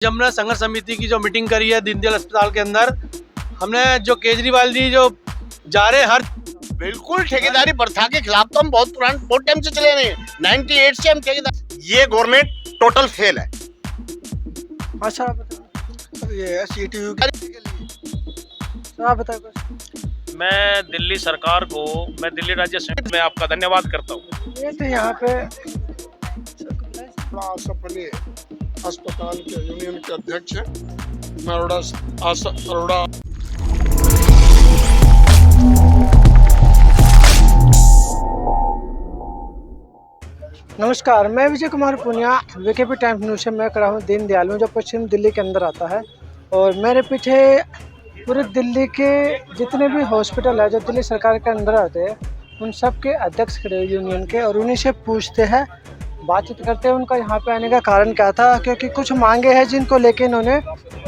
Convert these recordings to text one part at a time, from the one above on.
हमने संघर्ष समिति की जो मीटिंग करी है दीनदयाल अस्पताल के अंदर, हमने जो केजरीवाल जी जो जा रहे हर बिल्कुल ठेकेदारी प्रथा के खिलाफ तो हम बहुत टाइम से चले रहे हैं। 98 से हम ठेकेदार, ये गवर्नमेंट टोटल फेल है। अच्छा बताओ, ये है CTU के लिए। आप बताओ बस। मैं दिल्ली सरकार को, मैं दिल्ली राज्य समिति में आपका धन्यवाद करता हूँ। ये तो यहाँ पे अपने अस्पताल के यूनियन के अध्यक्ष हैं। मैं अरोड़ा नमस्कार, मैं Vijay Kumar Punia, VKP times news से मैं खड़ा हूँ दीनदयाल में, जो पश्चिम दिल्ली के अंदर आता है। और मेरे पीछे पूरे दिल्ली के जितने भी हॉस्पिटल है जो दिल्ली सरकार के अंदर आते हैं, उन सब के अध्यक्ष खड़े हैं यूनियन के, और उन्हीं से पूछते हैं, बातचीत करते हैं उनका यहाँ पे आने का कारण क्या था। क्योंकि कुछ मांगे हैं जिनको लेके इन्होंने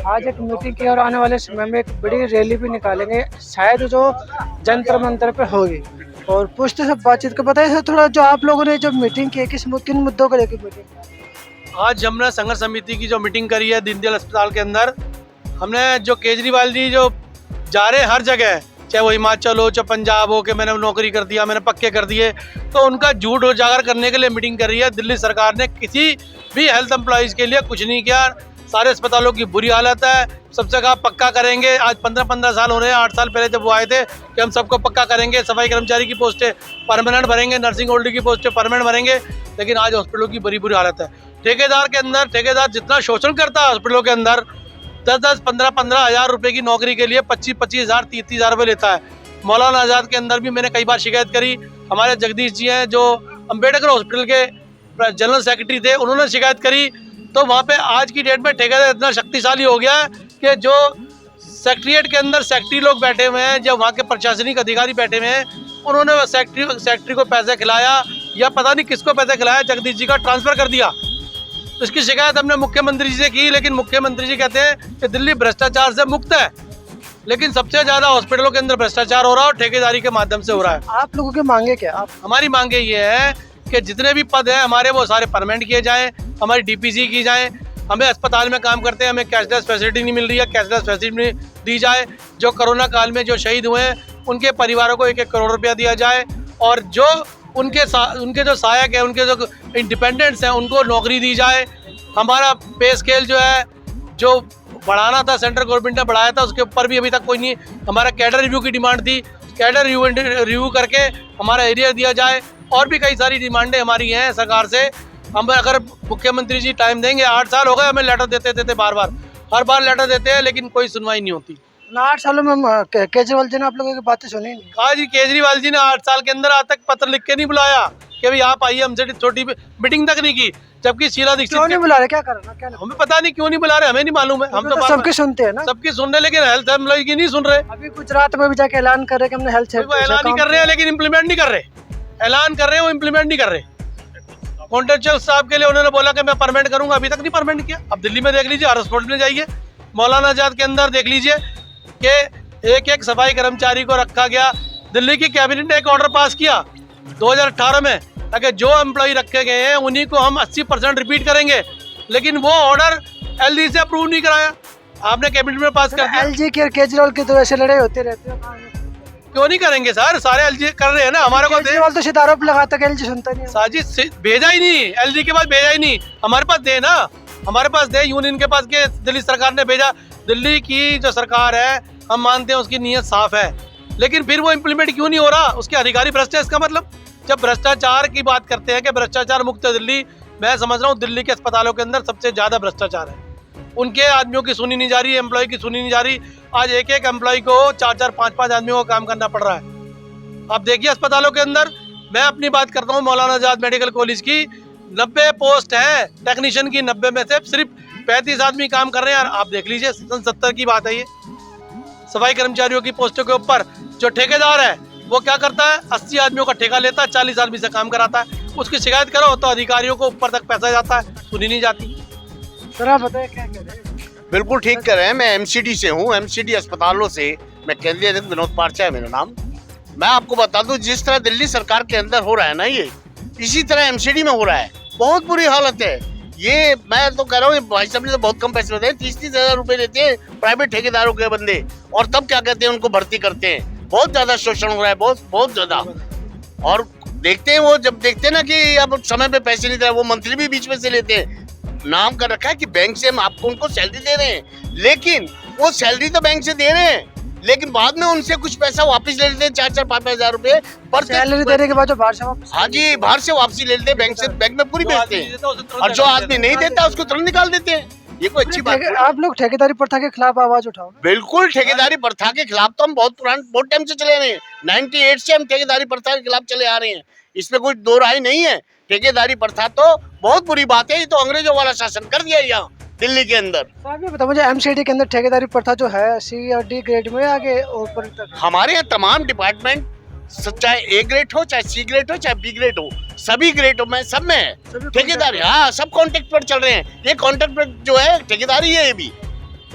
आज एक मीटिंग की और आने वाले समय में एक बड़ी रैली भी निकालेंगे, शायद जो जंतर मंतर पे होगी। और पूछते सब बातचीत को बताइए सर थोड़ा, जो आप लोगों ने जब मीटिंग की किन मुद्दों को लेकर मीटिंग? आज हमने संघर्ष समिति की जो मीटिंग करी है दीनदयाल अस्पताल के अंदर, हमने जो केजरीवाल जी जो जा रहे हर जगह, चाहे वो हिमाचल हो चाहे पंजाब हो, कि मैंने नौकरी कर दिया, मैंने पक्के कर दिए, तो उनका झूठ उजागर करने के लिए मीटिंग कर रही है। दिल्ली सरकार ने किसी भी हेल्थ एम्प्लॉयज़ के लिए कुछ नहीं किया। सारे अस्पतालों की बुरी हालत है। सबसे कहा पक्का करेंगे, आज 15-15 साल हो रहे हैं। 8 साल पहले जब वो आए थे कि हम सबको पक्का करेंगे, सफाई कर्मचारी की पोस्टें परमानेंट भरेंगे, नर्सिंग होल्डर की पोस्टें परमानेंट भरेंगे, लेकिन आज हॉस्पिटलों की बुरी हालत है। ठेकेदार जितना शोषण करता है हॉस्पिटलों के अंदर, 10-10, 15-15 हज़ार रुपये की नौकरी के लिए 25-25 हज़ार, 30-30 हज़ार रुपये लेता है। मौलाना आज़ाद के अंदर भी मैंने कई बार शिकायत करी। हमारे जगदीश जी हैं जो अम्बेडकर हॉस्पिटल के जनरल सेक्रेटरी थे, उन्होंने शिकायत करी। तो वहाँ पे आज की डेट में ठेकेदार इतना शक्तिशाली हो गया है कि जो सेक्रेटरीट के अंदर सेक्रेटरी लोग बैठे हुए हैं, जो वहाँ के प्रशासनिक अधिकारी बैठे हुए हैं, उन्होंने सेक्रेटरी को पैसे खिलाया या पता नहीं किसको पैसे खिलाया, जगदीश जी का ट्रांसफ़र कर दिया। तो इसकी शिकायत हमने मुख्यमंत्री जी से की, लेकिन मुख्यमंत्री जी कहते हैं कि दिल्ली भ्रष्टाचार से मुक्त है, लेकिन सबसे ज़्यादा हॉस्पिटलों के अंदर भ्रष्टाचार हो रहा है और ठेकेदारी के माध्यम से हो रहा है। आप लोगों की मांगे क्या? हमारी मांगे ये है कि जितने भी पद हैं हमारे, वो सारे परमानेंट किए जाएं, हमारी DPC की जाएं। हमें अस्पताल में काम करते हैं, हमें कैशलेस फैसिलिटी नहीं मिल रही है, कैशलेस फैसिलिटी दी जाए। जो कोरोना काल में जो शहीद हुए हैं उनके परिवारों को 1-1 करोड़ रुपया दिया जाए, और जो उनके जो सहायक हैं, उनके जो इंडिपेंडेंट्स हैं, उनको नौकरी दी जाए। हमारा पे स्केल जो है, जो बढ़ाना था, सेंट्रल गवर्नमेंट ने बढ़ाया था, उसके ऊपर भी अभी तक कोई नहीं। हमारा कैडर रिव्यू की डिमांड थी, कैडर रिव्यू करके हमारा एरिया दिया जाए। और भी कई सारी डिमांडें हमारी हैं सरकार से। हम अगर मुख्यमंत्री जी टाइम देंगे, 8 साल हो गए हमें लेटर देते बार हर बार लेटर देते हैं, लेकिन कोई सुनवाई नहीं होती। 8 सालों में केजरीवाल जी ने आप लोगों की बातें सुनी नहीं? कहा जी, केजरीवाल जी ने 8 साल के अंदर आज तक पत्र लिख के नहीं बुलाया कि भाई आप आइए, हमसे छोटी मीटिंग तक नहीं की। जबकि शीला दीक्षित क्यों नहीं बुला रहे, क्या करना, क्या हमें पता नहीं क्यों नहीं बुला रहे, हमें नहीं मालूम है। हम तो सबके सुनते हैं ना, सबकी सुन रहे, लेकिन हेल्थ एम्प्लॉय की नहीं सुन रहे। अभी गुजरात में भी जाके ऐलान कर रहे कि हमने हेल्थ ऐलान नहीं कर रहे हैं, लेकिन इम्प्लीमेंट नहीं कर रहे। ऐलान कर रहे हैं, वो इम्प्लीमेंट नहीं कर रहे। कॉन्ट्रेक्चुअल स्टाफ के लिए उन्होंने बोला कि मैं परमानेंट करूंगा, अभी तक नहीं परमानेंट किया। अब दिल्ली में देख लीजिए, हर हॉस्पिटल में जाइए, मौलाना आजाद के अंदर देख लीजिए कि एक सफाई कर्मचारी को रखा गया। दिल्ली की कैबिनेट ने एक ऑर्डर पास किया 2018 में, ताकि जो एम्प्लॉय रखे गए हैं उन्हीं को हम 80% रिपीट करेंगे, लेकिन वो ऑर्डर LG से अप्रूव नहीं कराया, आपने कैबिनेट में पास कर दिया। LG के और केजरीवाल के तो ऐसे लड़ाई होते रहते हैं, क्यों नहीं करेंगे सर? सारे LG कर रहे हैं ना, हमारे को केजरीवाल तो सीधा आरोप लगाता है कि LG सुनता नहीं है। साजिश भेजा ही नहीं, LG के पास भेजा ही नहीं, हमारे पास दे ना, हमारे पास दे, यूनियन के पास के दिल्ली सरकार ने भेजा। दिल्ली की जो सरकार है, हम मानते हैं उसकी नीयत साफ है, लेकिन फिर वो इम्प्लीमेंट क्यों नहीं हो रहा? उसके अधिकारी भ्रष्ट है। इसका मतलब जब भ्रष्टाचार की बात करते हैं कि भ्रष्टाचार मुक्त है दिल्ली, मैं समझ रहा हूँ दिल्ली के अस्पतालों के अंदर सबसे ज़्यादा भ्रष्टाचार है। उनके आदमियों की सुनी नहीं जा रही, एम्प्लॉय की सुनी नहीं जा रही। आज एक एम्प्लॉय को 4-4, 5-5 आदमियों को काम करना पड़ रहा है। आप देखिए अस्पतालों के अंदर, मैं अपनी बात करता हूँ मौलाना आजाद मेडिकल कॉलेज की, 90 पोस्ट है टेक्नीशियन की, 90 में से सिर्फ 35 आदमी काम कर रहे हैं। आप देख लीजिए, 70 की बात है ये। सफाई कर्मचारियों की पोस्टों के ऊपर जो ठेकेदार है वो क्या करता है, 80 आदमियों का ठेका लेता है, 40 आदमी से काम कराता है। उसकी शिकायत करो तो अधिकारियों को ऊपर तक पैसा जाता है, सुनी नहीं जाती। सर आप बताएं क्या कह रहे हैं? बिल्कुल ठीक कर रहे हैं। मैं MCD से हूँ, MCD अस्पतालों से। मैं केंद्रीय अध्यक्ष विनोद पारचा है मेरा नाम। मैं आपको बता दूं, जिस तरह दिल्ली सरकार के अंदर हो रहा है ना, ये इसी तरह MCD में हो रहा है। बहुत बुरी हालत है। ये मैं तो कह रहा हूँ भाई साहब ने तो बहुत कम पैसे लेते हैं, 30-30 हजार रुपए लेते हैं प्राइवेट ठेकेदारों के बंदे, और तब क्या कहते हैं उनको भर्ती करते हैं। बहुत ज्यादा शोषण हो रहा है, बहुत बहुत ज्यादा। और देखते हैं वो जब देखते हैं ना कि अब समय पे पैसे नहीं दे रहे, वो मंथली भी बीच में से लेते हैं। नाम कर रखा है कि बैंक से हम आपको उनको सैलरी दे रहे हैं, लेकिन वो सैलरी तो बैंक से दे रहे हैं, लेकिन बाद में उनसे कुछ पैसा वापस ले लेते हैं, 4-5 हजार रुपए पर सैलरी देने के बाद जो बाहर से वापस, हाँ जी, बाहर से वापसी ले लेते हैं बैंक से, बैंक में पूरी भेजते हैं, और जो आदमी नहीं देता उसको तुरंत निकाल देते हैं। ये कोई अच्छी बात है? आप लोग ठेकेदारी प्रथा के खिलाफ आवाज उठाओ। बिल्कुल, ठेकेदारी प्रथा के खिलाफ तो हम बहुत टाइम से चले आ रहे हैं। 98 से हम ठेकेदारी प्रथा के खिलाफ चले आ रहे हैं, इसमें कोई दो राय नहीं है। ठेकेदारी प्रथा तो बहुत बुरी बात है, ये तो अंग्रेजों वाला शासन कर दिया यहाँ दिल्ली के अंदर। साहब ये बताओ मुझे, एमसीडी के अंदर ठेकेदारी प्रथा जो है सी और डी ग्रेड में आगे ऊपर तक? हमारे यहाँ तमाम डिपार्टमेंट, चाहे ए ग्रेड हो, चाहे सी ग्रेड हो, चाहे बी ग्रेड हो, सभी ग्रेडों में सब में है ठेकेदारी। हाँ, सब कॉन्ट्रैक्ट पर चल रहे हैं। ये कॉन्ट्रैक्ट पर जो है ठेकेदारी है, ये भी,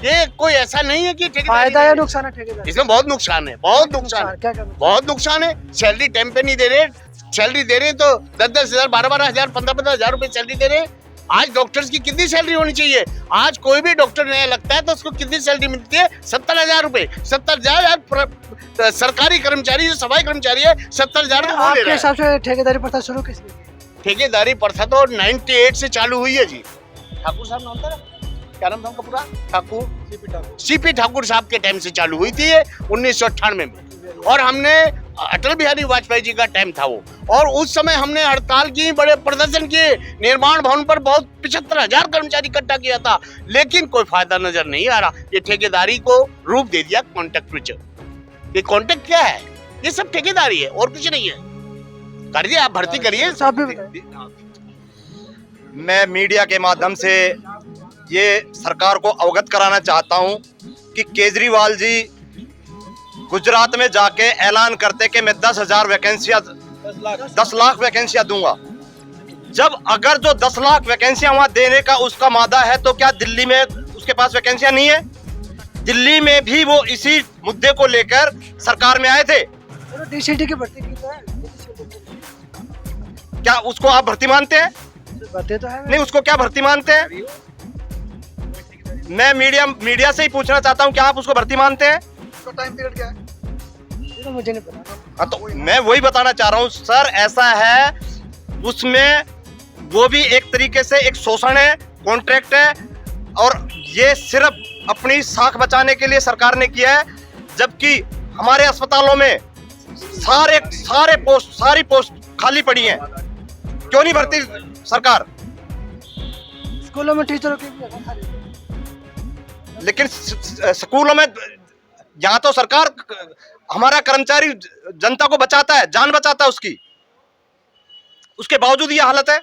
ये कोई ऐसा नहीं है कि फायदा या नुकसान है ठेकेदारी? इसमें बहुत नुकसान है, बहुत नुकसान है, क्या करना? बहुत नुकसान है। सैलरी टाइम पे नहीं दे रहे, सैलरी दे रहे तो 10-10 हजार, 12-12 हजार, 15-15 हजार रुपए सैलरी दे रहे हैं। आज डॉक्टर्स की कितनी सैलरी होनी चाहिए? आज कोई भी डॉक्टर नया लगता है तो उसको कितनी सैलरी मिलती है? 70 हजार रुपए। 70 हजार सरकारी कर्मचारी जो सफाई कर्मचारी है 70 हजार तो वो ले आपके रहा है। हिसाब से ठेकेदारी प्रथा शुरू किसने की? ठेकेदारी प्रथा तो 98 से चालू हुई है जी। ठाकुर साहब नाम था ना? क्या नाम था उनका पूरा? ठाकुर, सीपी ठाकुर साहब के टाइम से चालू हुई थी ये 1998 में, और हमने अटल बिहारी वाजपेयी जी का टाइम था वो, और उस समय हमने हड़ताल की, बड़े प्रदर्शन किए, निर्माण भवन पर बहुत 75 हजार कर्मचारी इकट्ठा किया था, लेकिन कोई फायदा नजर नहीं आ रहा। ये ठेकेदारी को रूप दे दिया कॉन्ट्रैक्ट में। ये कॉन्ट्रैक्ट क्या है? ये सब ठेकेदारी है और कुछ नहीं है। कर दिए, आप भर्ती करिए। साहब भी बताइए। मैं मीडिया के माध्यम से ये सरकार को अवगत कराना चाहता हूं कि केजरीवाल जी गुजरात में जाके ऐलान करते कि मैं 10,000 वैकेंसियां, 10 लाख वैकेंसियां दूंगा। जब अगर जो 10 लाख वैकेंसियां वहां देने का उसका मादा है, तो क्या दिल्ली में उसके पास वैकेंसियां नहीं है? दिल्ली में भी वो इसी मुद्दे को लेकर सरकार में आए थे। डीसीडी की भर्ती की तो है, क्या उसको आप भर्ती मानते हैं? भर्ती तो है नहीं, उसको क्या भर्ती मानते हैं? मैं मीडिया से ही पूछना चाहता हूं, क्या आप उसको भर्ती मानते हैं? टाइम पीरियड क्या है ये तो मुझे नहीं पता। हाँ, तो मैं वही बताना चाह रहा हूँ सर, ऐसा है उसमें वो भी एक तरीके से एक शोषण है, कॉन्ट्रैक्ट है, और ये सिर्फ अपनी साख बचाने के लिए सरकार ने किया है। जबकि हमारे अस्पतालों में सारी पोस्ट खाली पड़ी हैं, क्यों नहीं भरती सरकार? स्कूलों में टीचरों की भी जगह खाली है। लेकिन स्कूलों में यहाँ तो सरकार हमारा कर्मचारी जनता को बचाता है, जान बचाता है उसकी, उसके बावजूद ये हालत है।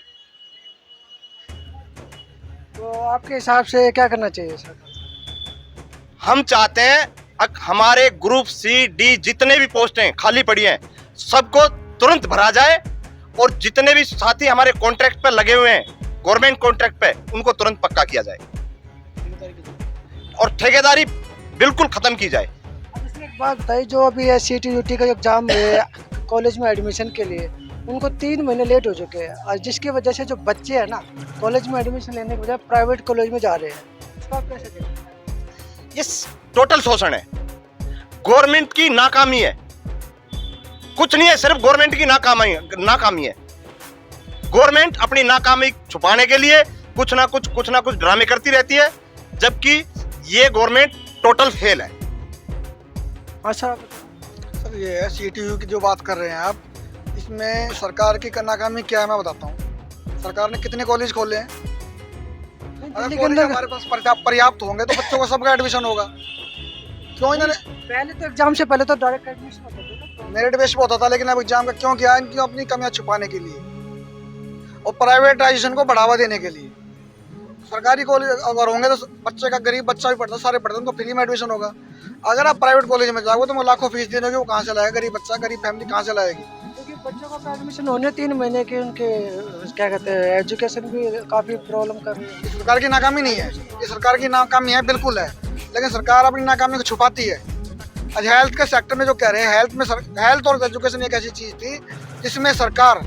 तो आपके हिसाब से क्या करना चाहिए सरकार? हम चाहते हैं हमारे ग्रुप सी डी जितने भी पोस्टें खाली पड़ी हैं सबको तुरंत भरा जाए, और जितने भी साथी हमारे कॉन्ट्रैक्ट पे लगे हुए हैं, गवर्नमेंट कॉन्ट्रैक्ट पे, उनको तुरंत पक्का किया जाए और ठेकेदारी बिल्कुल खत्म की जाए। अब इसमें एक बात बताइए, जो अभी SCET UT का एग्जाम है कॉलेज में एडमिशन के लिए, उनको 3 महीने लेट हो चुके हैं, और जिसकी वजह से जो बच्चे हैं ना कॉलेज में एडमिशन लेने के बजाय प्राइवेट कॉलेज में जा रहे हैं, इसका आप कैसे देखते हैं? ये टोटल शोषण है, गवर्नमेंट की नाकामी है, कुछ नहीं है, सिर्फ गवर्नमेंट की नाकामी है। गवर्नमेंट अपनी नाकामी छुपाने के लिए कुछ ना कुछ ड्रामे करती रहती है, जबकि ये गवर्नमेंट टोटल फेल है। अच्छा सर, ये SCET की जो बात कर रहे हैं आप, इसमें सरकार की नाकामी क्या है मैं बताता हूँ। सरकार ने कितने कॉलेज खोले हैं? अगर दिल्ली के कॉलेज अंदर हमारे पास पर्याप्त होंगे तो बच्चों का सबका एडमिशन होगा। क्यों इन्होंने पहले तो एग्जाम से पहले तो डायरेक्ट एडमिशन होता था, मेरिट बेस पे होता था, लेकिन अब एग्जाम का क्यों किया? इनकी अपनी कमियां छुपाने के लिए और प्राइवेटाइजेशन को बढ़ावा देने के लिए। सरकारी कॉलेज अगर होंगे तो बच्चे का, गरीब बच्चा भी पढ़ता, सारे पढ़ते हैं, उनको फ्री में एडमिशन होगा। अगर आप प्राइवेट कॉलेज में जाओगे तो वो लाखों फीस देने की, वो कहाँ से लाएगा? गरीब बच्चा, गरीब फैमिली कहाँ से लाएगी? क्योंकि बच्चों का एडमिशन होने 3 महीने के उनके क्या कहते हैं एजुकेशन भी काफ़ी प्रॉब्लम कर रही है। सरकार की नाकामी नहीं है, ये सरकार की नाकामी है, बिल्कुल है, लेकिन सरकार अपनी नाकामी को छुपाती है। आज हेल्थ के सेक्टर में जो कह रहे हैं, हेल्थ और एजुकेशन एक ऐसी चीज़ थी जिसमें सरकार,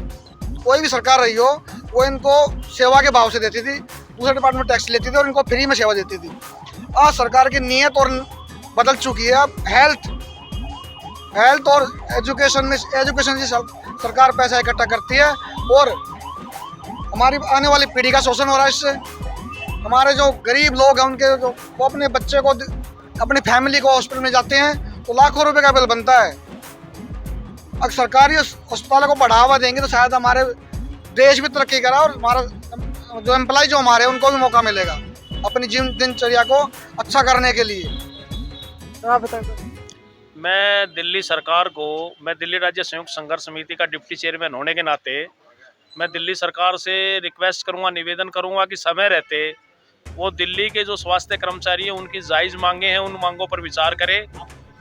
कोई भी सरकार रही हो, वो इनको सेवा के भाव से देती थी। दूसरे डिपार्टमेंट टैक्स लेती थी और इनको फ्री में सेवा देती थी। आज सरकार की नीयत और बदल चुकी है। अब हेल्थ और एजुकेशन से सरकार पैसा इकट्ठा करती है और हमारी आने वाली पीढ़ी का शोषण हो रहा है इससे। हमारे जो गरीब लोग हैं उनके वो अपने बच्चे को, अपनी फैमिली को हॉस्पिटल में जाते हैं तो लाखों रुपए का बिल बनता है। अगर सरकारी अस्पतालों को बढ़ावा देंगे तो शायद हमारे देश भी तरक्की करा और हमारा जो एम्प्लॉय जो हमारे उनको भी मौका मिलेगा अपनी दिनचर्या को अच्छा करने के लिए। तो आप बताइए। मैं दिल्ली राज्य संयुक्त संघर्ष समिति का डिप्टी चेयरमैन होने के नाते मैं दिल्ली सरकार से रिक्वेस्ट करूंगा, निवेदन करूंगा कि समय रहते वो दिल्ली के जो स्वास्थ्य कर्मचारी हैं उनकी जायज़ मांगे हैं, उन मांगों पर विचार करें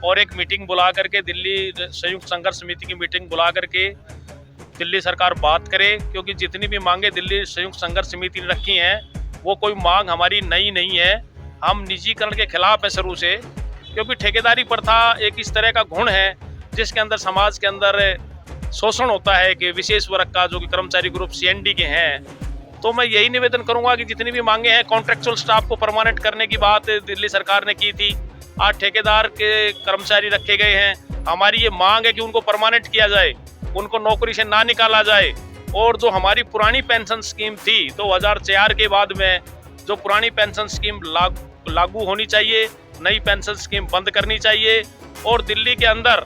और एक मीटिंग बुला करके, दिल्ली संयुक्त संघर्ष समिति की मीटिंग बुला करके दिल्ली सरकार बात करे। क्योंकि जितनी भी मांगे दिल्ली संयुक्त संघर्ष समिति ने रखी हैं वो कोई मांग हमारी नई नहीं है। हम निजीकरण के खिलाफ हैं शुरू से, क्योंकि ठेकेदारी प्रथा एक इस तरह का गुण है जिसके अंदर समाज के अंदर शोषण होता है कि विशेष वर्ग का, जो कि कर्मचारी ग्रुप CND के हैं। तो मैं यही निवेदन करूंगा कि जितनी भी मांगे हैं, कॉन्ट्रेक्चुअल स्टाफ को परमानेंट करने की बात दिल्ली सरकार ने की थी, आज ठेकेदार के कर्मचारी रखे गए हैं। हमारी ये मांग है कि उनको परमानेंट किया जाए, उनको नौकरी से ना निकाला जाए। और जो हमारी पुरानी पेंशन स्कीम थी 2004 के बाद में, जो पुरानी पेंशन स्कीम लागू होनी चाहिए, नई पेंशन स्कीम बंद करनी चाहिए। और दिल्ली के अंदर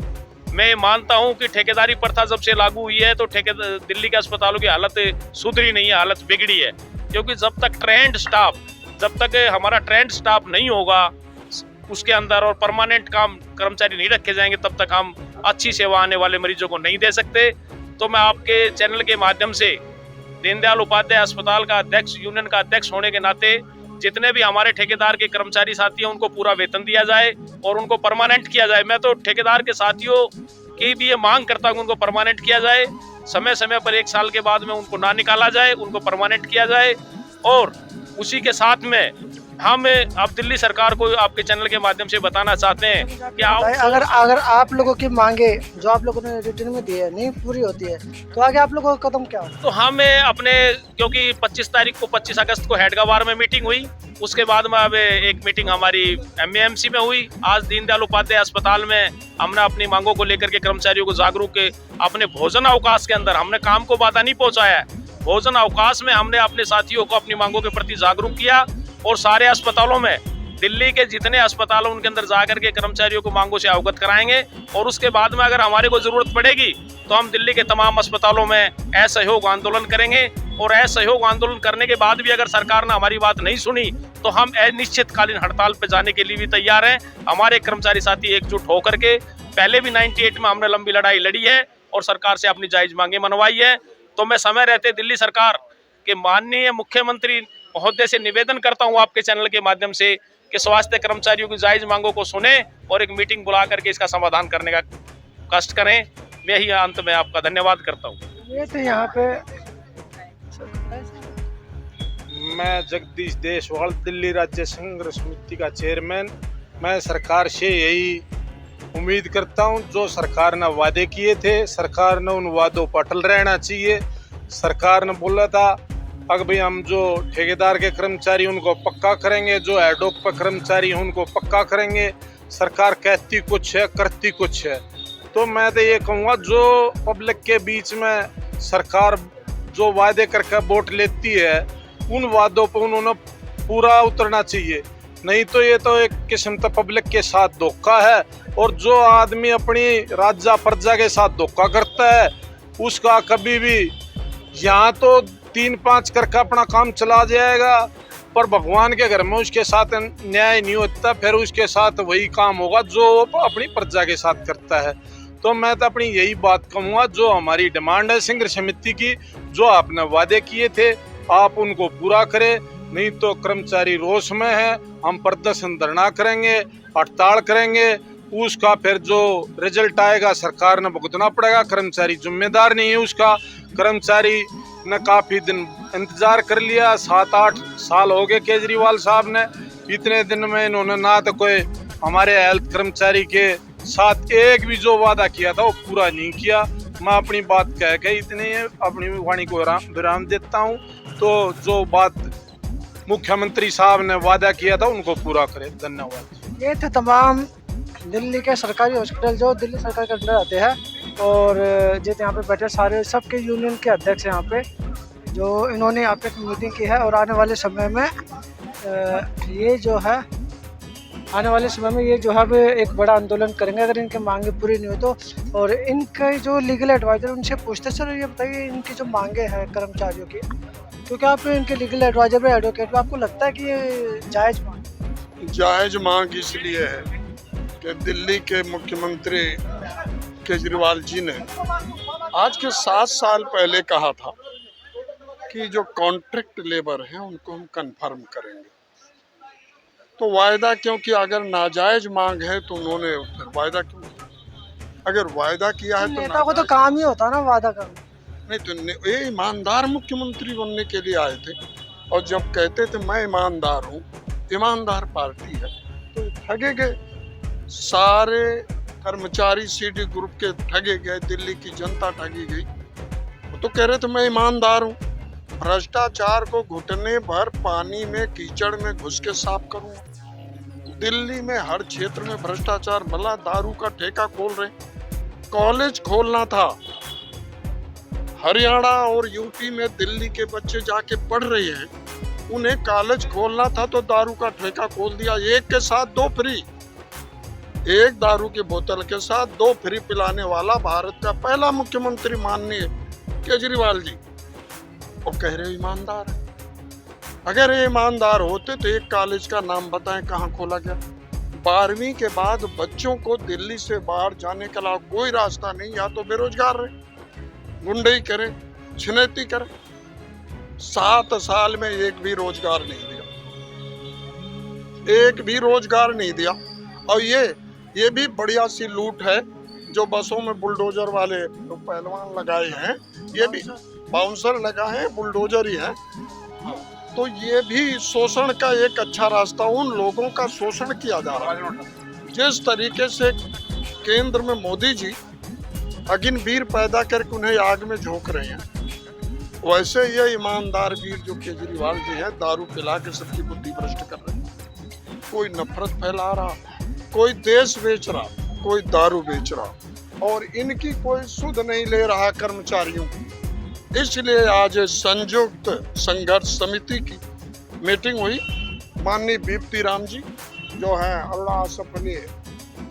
मैं मानता हूं कि ठेकेदारी प्रथा जब से लागू हुई है तो दिल्ली के अस्पतालों की हालत सुधरी नहीं है, हालत बिगड़ी है। क्योंकि जब तक हमारा ट्रेंड स्टाफ नहीं होगा उसके अंदर और परमानेंट कर्मचारी नहीं रखे जाएंगे, तब तक हम अच्छी सेवा आने वाले मरीजों को नहीं दे सकते। तो मैं आपके चैनल के माध्यम से दीनदयाल उपाध्याय अस्पताल का अध्यक्ष, यूनियन का अध्यक्ष होने के नाते, जितने भी हमारे ठेकेदार के कर्मचारी साथी हैं उनको पूरा वेतन दिया जाए और उनको परमानेंट किया जाए। मैं तो ठेकेदार के साथियों की भी ये मांग करता हूँ कि उनको परमानेंट किया जाए, समय समय पर 1 साल के बाद में उनको ना निकाला जाए, उनको परमानेंट किया जाए। और उसी के साथ में हम अब दिल्ली सरकार को आपके चैनल के माध्यम से बताना चाहते हैं कि अगर आप लोगों की मांगे जो आप लोगों ने रिटर्न में दी है नहीं पूरी होती है तो आगे आप लोगों का कदम क्या होगा? तो हमें अपने, क्योंकि 25 अगस्त को हेडगवार में मीटिंग हुई, उसके बाद में अब एक मीटिंग हमारी MAMC में हुई। आज दीनदयाल उपाध्याय अस्पताल में हमने अपनी मांगों को लेकर के कर्मचारियों को जागरूक के अपने भोजन अवकाश के अंदर हमने काम को बाधा नहीं पहुंचाया है। भोजन अवकाश में हमने अपने साथियों को अपनी मांगों के प्रति जागरूक किया और सारे अस्पतालों में, दिल्ली के जितने अस्पताल हैं उनके अंदर जाकर के कर्मचारियों को मांगों से अवगत कराएंगे। और उसके बाद में अगर हमारे को जरूरत पड़ेगी तो हम दिल्ली के तमाम अस्पतालों में असहयोग आंदोलन करेंगे। और असहयोग आंदोलन करने के बाद भी अगर सरकार ने हमारी बात नहीं सुनी तो हम अनिश्चितकालीन हड़ताल पर जाने के लिए भी तैयार हैं। हमारे कर्मचारी साथी एकजुट होकर के, पहले भी 98 में हमने लंबी लड़ाई लड़ी है और सरकार से अपनी जायज मांगे मनवाई है। तो मैं समय रहते दिल्ली सरकार के माननीय मुख्यमंत्री महोदय से निवेदन करता हूं आपके चैनल के माध्यम से कि स्वास्थ्य कर्मचारियों की जायज मांगों को सुने और एक मीटिंग बुला करके इसका समाधान करने का कष्ट करें। मैं ही अंत में आपका धन्यवाद करता हूं। ये तो यहाँ पे मैं जगदीश देशवाल, दिल्ली राज्य संघर्ष समिति का चेयरमैन। मैं सरकार से यही उम्मीद करता हूं, जो सरकार ने वादे किए थे सरकार ने उन वादों पर अटल रहना चाहिए। सरकार ने बोला था अगर भाई हम जो ठेकेदार के कर्मचारी उनको पक्का करेंगे, जो एडोक पर कर्मचारी हैं उनको पक्का करेंगे। सरकार कहती कुछ है, करती कुछ है। तो मैं तो ये कहूँगा जो पब्लिक के बीच में सरकार जो वादे करके वोट लेती है उन वादों पर उन्होंने पूरा उतरना चाहिए। नहीं तो ये तो एक किस्म का पब्लिक के साथ धोखा है। और जो आदमी अपनी राजा प्रजा के साथ धोखा करता है उसका कभी भी, यहाँ तो 3-5 करके अपना काम चला जाएगा, पर भगवान के घर में उसके साथ न्याय नहीं होता, फिर उसके साथ वही काम होगा जो अपनी प्रजा के साथ करता है। तो मैं तो अपनी यही बात कहूँगा, जो हमारी डिमांड है संघर्ष समिति की, जो आपने वादे किए थे आप उनको पूरा करें। नहीं तो कर्मचारी रोष में है, हम प्रदर्शन धरना करेंगे, हड़ताल करेंगे। उसका फिर जो रिजल्ट आएगा सरकार ने भुगतना पड़ेगा, कर्मचारी जिम्मेदार नहीं है उसका। कर्मचारी ने काफ़ी दिन इंतज़ार कर लिया, 7-8 साल हो गए केजरीवाल साहब ने। इतने दिन में इन्होंने ना तो कोई हमारे हेल्थ कर्मचारी के साथ एक भी जो वादा किया था वो पूरा नहीं किया। मैं अपनी बात कह के इतने अपनी वाणी को विराम देता हूँ। तो जो बात मुख्यमंत्री साहब ने वादा किया था उनको पूरा करे। धन्यवाद। ये थे तमाम दिल्ली के सरकारी हॉस्पिटल जो दिल्ली सरकार के अंदर आते हैं, और जितने यहाँ पे बैठे सारे सबके यूनियन के अध्यक्ष हैं यहाँ पे, जो इन्होंने यहाँ पे एक मीटिंग की है। और आने वाले समय में ये जो है अब एक बड़ा आंदोलन करेंगे अगर इनकी मांगे पूरी नहीं हो तो। और इनके जो लीगल एडवाइज़र उनसे पूछते सर ये बताइए इनकी जो मांगे हैं कर्मचारियों की, क्योंकि आप इनके लीगल एडवाइज़र पे एडवोकेट पे आपको लगता है कि ये जायज़ मांग? जायज मांग इसलिए है कि दिल्ली के मुख्यमंत्री केजरीवाल जी ने आज के 7 साल पहले कहा था कि जो कॉन्ट्रैक्ट लेबर हैं उनको हम कंफर्म करेंगे। तो वायदा क्यों किया? अगर नाजायज मांग है तो उन्होंने फिर वायदा क्यों किया? अगर वायदा किया है तो नेता को तो काम ही होता है ना वादा करना। नहीं तो ये ईमानदार मुख्यमंत्री बनने के लिए आए थे, और जब कहते थे मैं ईमानदार हूँ, ईमानदार पार्टी है, तो ठगे गए सारे कर्मचारी। सीडी ग्रुप के ठगे गए, दिल्ली की जनता ठगी गई। वो तो कह रहे थे मैं ईमानदार हूँ, भ्रष्टाचार को घुटने भर पानी में कीचड़ में घुस के साफ करूँगा। दिल्ली में हर क्षेत्र में भ्रष्टाचार, भला दारू का ठेका खोल रहे, कॉलेज खोलना था हरियाणा और यूपी में, दिल्ली के बच्चे जाके पढ़ रहे हैं, उन्हें कॉलेज खोलना था तो दारू का ठेका खोल दिया। एक के साथ 2 फ्री, एक दारू की बोतल के साथ 2 फ्री पिलाने वाला भारत का पहला मुख्यमंत्री माननीय केजरीवाल जी। और कह रहे ईमानदार है। अगर ये ईमानदार होते तो एक कॉलेज का नाम बताएं कहाँ खोला गया? 12वीं के बाद बच्चों को दिल्ली से बाहर जाने के अलावा कोई रास्ता नहीं, या तो बेरोजगार रहे, गुंडई करें, छिनैती करें। 7 साल में एक भी रोजगार नहीं दिया, एक भी रोजगार नहीं दिया। और ये भी बढ़िया सी लूट है जो बसों में बुलडोजर वाले तो पहलवान लगाए हैं, ये भी बाउंसर लगा है, बुलडोजर ही है। तो ये भी शोषण का एक अच्छा रास्ता, उन लोगों का शोषण किया जा रहा है। जिस तरीके से केंद्र में मोदी जी अग्निवीर पैदा करके उन्हें आग में झोंक रहे हैं, वैसे ये ईमानदार वीर जो केजरीवाल जी हैं दारू पिला के सबकी बुद्धि भ्रष्ट कर रहे हैं। कोई नफरत फैला रहा, कोई देश बेच रहा, कोई दारू बेच रहा, और इनकी कोई सुध नहीं ले रहा कर्मचारियों की। इसलिए आज संयुक्त संघर्ष समिति की मीटिंग हुई। माननीय बीपी राम जी जो हैं अरोड़ा आसफ अली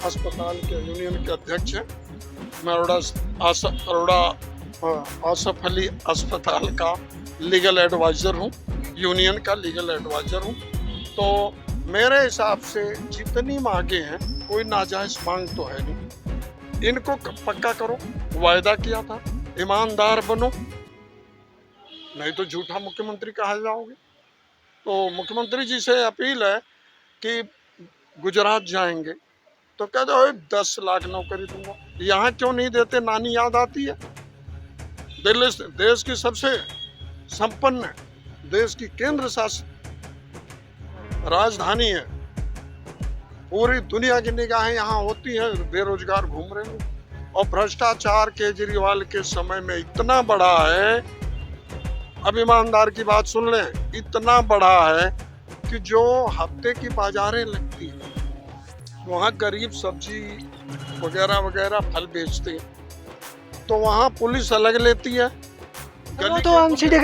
अस्पताल के यूनियन के अध्यक्ष हैं, मैं अरोड़ा आसफ अली अस्पताल का लीगल एडवाइज़र हूँ, यूनियन का लीगल एडवाइज़र हूँ। तो मेरे हिसाब से जितनी मांगे हैं, कोई नाजायज मांग तो है नहीं। इनको पक्का करो, वायदा किया था, ईमानदार बनो, नहीं तो झूठा मुख्यमंत्री कहा जाओगे। तो मुख्यमंत्री जी से अपील है कि गुजरात जाएंगे तो कह दो 10 लाख नौकरी दूंगा। यहाँ क्यों नहीं देते? नानी याद आती है। दिल्ली देश की सबसे संपन्न, देश की केंद्र शासित राजधानी है। पूरी दुनिया की निगाहें यहाँ होती है, बेरोजगार घूम रहे हैं। और भ्रष्टाचार केजरीवाल के समय में इतना बढ़ा है, अब ईमानदार की बात सुन लें, इतना बढ़ा है कि जो हफ्ते की बाजारें लगती हैं वहाँ गरीब सब्जी वगैरह वगैरह फल बेचते हैं, तो वहाँ पुलिस अलग लेती है। वो तो एमसीडी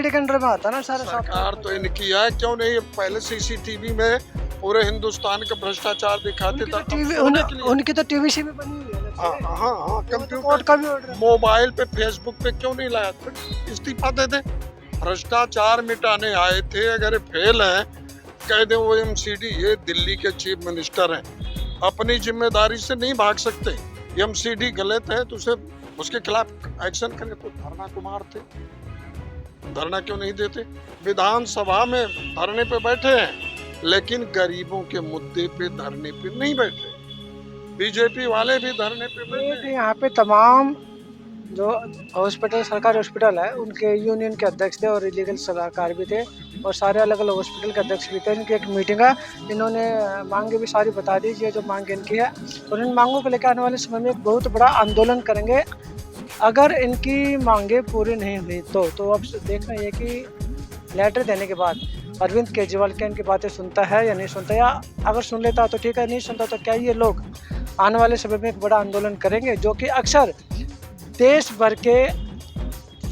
के अंडर में आता है ना सारा। सरकार तो इनकी है, क्यों नहीं? पहले सीसीटीवी में पूरे हिंदुस्तान का भ्रष्टाचार दिखाते थे। उनकी तो टीवी से भी बनी हुई है। हाँ, कंप्यूटर का भी ऑर्डर, मोबाइल पे फेसबुक पे क्यों नहीं लाया? इस्तीफा दे दे। भ्रष्टाचार मिटाने आए थे, अगर फेल हैं कह दे वो एमसीडी। ये दिल्ली के चीफ मिनिस्टर हैं, अपनी जिम्मेदारी से नहीं भाग सकते। एमसीडी गलत है तो उसे उसके खिलाफ एक्शन करें। तो धरना को मारते, धरना क्यों नहीं देते? विधानसभा में धरने पे बैठे हैं, लेकिन गरीबों के मुद्दे पे धरने पे नहीं बैठे। बीजेपी वाले भी धरने पे बैठे। यहाँ पे तमाम जो हॉस्पिटल, सरकारी हॉस्पिटल है, उनके यूनियन के अध्यक्ष थे और लीगल सलाहकार भी थे, और सारे अलग अलग हॉस्पिटल के अध्यक्ष भी थे। इनकी एक मीटिंग है, इन्होंने मांगे भी सारी बता दी जो मांग इनकी है, और इन मांगों को लेकर आने वाले समय में एक बहुत बड़ा आंदोलन करेंगे अगर इनकी मांगे पूरी नहीं हुई तो। अब देखना ये कि लेटर देने के बाद अरविंद केजरीवाल क्या इनकी बातें सुनता है या नहीं सुनता, या अगर सुन लेता तो ठीक है, नहीं सुनता तो क्या ये लोग आने वाले समय में एक बड़ा आंदोलन करेंगे, जो कि अक्सर देश भर के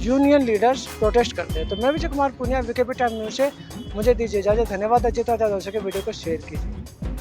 यूनियन लीडर्स प्रोटेस्ट करते हैं। तो मैं Vijay Kumar Punia, VKP time news से मुझे दीजिए इजाज़त। धन्यवाद। जितना ज़्यादा हो सके वीडियो को शेयर कीजिए।